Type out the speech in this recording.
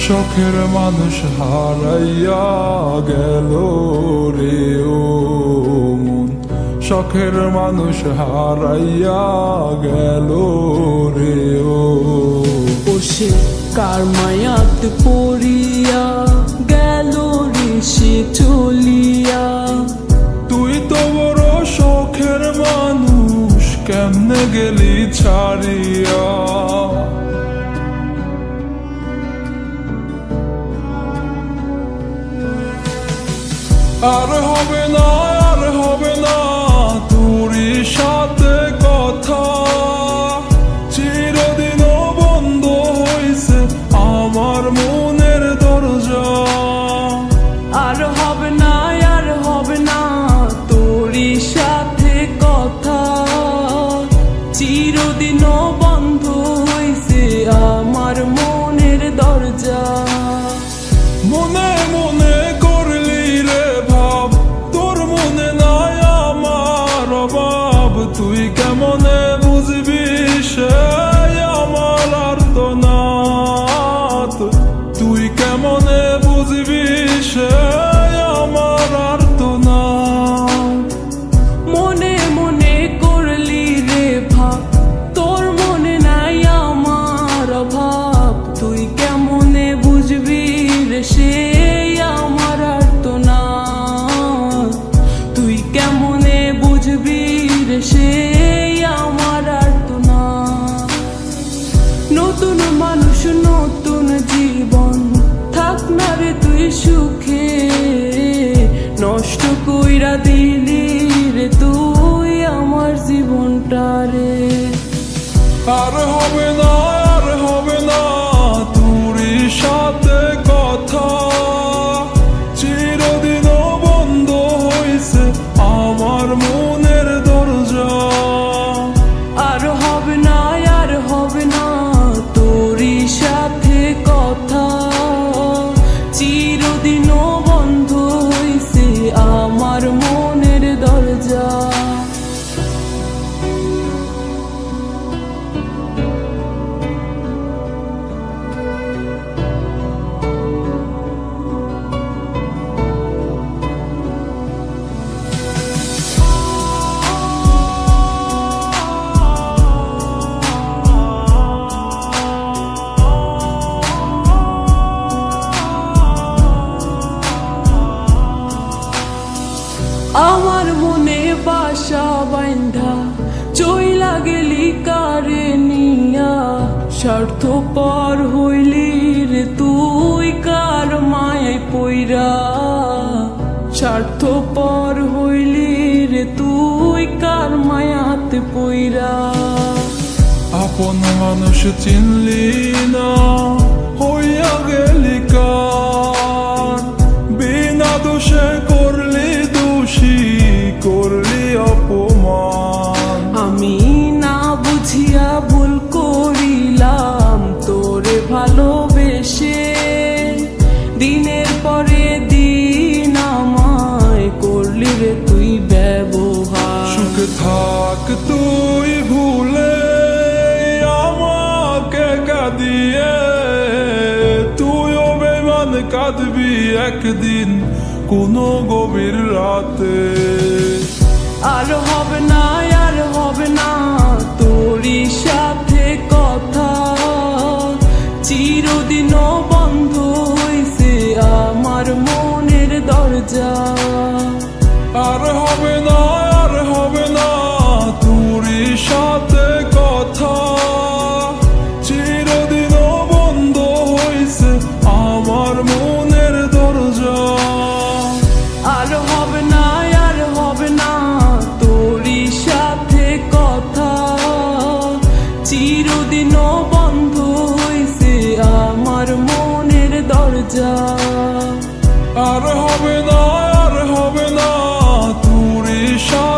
শখের মানুষ হারাইয়া গেল রে ও মন, শখের মানুষ হারাইয়া গেল রে ও। সে কার মায়াত পড়িয়া গেল রে সে চলিয়া। তুই তো বড় শখের মানুষ, কেমনে গেলি ছাড়িয়া। আর হবে না, আর হবে না তোরই সাথে কথা, চিরদিনও বন্ধ হইছে আমার মনের দরজা। আর হবে না, আর হবে না তোরই সাথে কথা, চিরদিনও বন্ধ হইছে আমার মনের দরজা। মনে মনে করলি রে ভাব, তোর মনে নাই আমার অভাব। তুই কেমনে বুঝবি সে আমার আর্তনাদ, তুই কেমনে বুঝবি সে আমার আর্তনাদ। মনে মনে করলি রে ভাব, তোর মনে নাই আমার অভাব। তুই কেমনে বুঝবি রে সে আমার আর্তনাদ, তুই কেমনে বুঝবি রে সে আমার আর্তনাদ। নতুন মানুষ নতুন জীবন, থাক না রে তুই সুখে, নষ্ট কইরা দিলি রে তুই আমার জীবনটা রে। আর হবে না, আর হবে না তোরই সাথে কথা, চিরদিনও বন্ধ হইছে আমার মনের দরজা। আর হবে না, আর হবে না তোরই সাথে কথা, চিরদিনও বন্ধ হইছে আমার মনের দরজা। আমার মনে বাসা বাইন্ধা চইলা গেলি কারে নিয়া, স্বার্থপর হইলি রে তুই কার মায়ায় পইরা। স্বার্থপর হইলি রে তুই কার মায়াতে পইরা। আপন মানুষ চিনলি না, হইয়া গেলি কার, বিনা দোষে করলি দোষী, করলি অপমান। আমি না বুঝিয়া ভুল করিলাম তোরে ভালোবেসে, দিনের পরে দিন আমায় করলি রে তুই ব্যবহার। সুখে থাক তুই ভুলে আমাকে কাঁদিয়ে, তুইও বেমান কাঁদবি একদিন কোনো গভীর রাতে। আর হবে না, আর হবে না তোরই সাথে কথা, চিরদিনও বন্ধ হইছে আমার মনের দরজা। আর হবে না, আর হবে না তোরই সাথে কথা, চিরদিনও বন্ধ হইছে আমার মনের দরজা। আর হবে না, আর হবে না তোরই সাথে কথা, চিরদিনও বন্ধ হইছে আমার মনের দরজা। আর হবে না, আর হবে না তোরই সাথে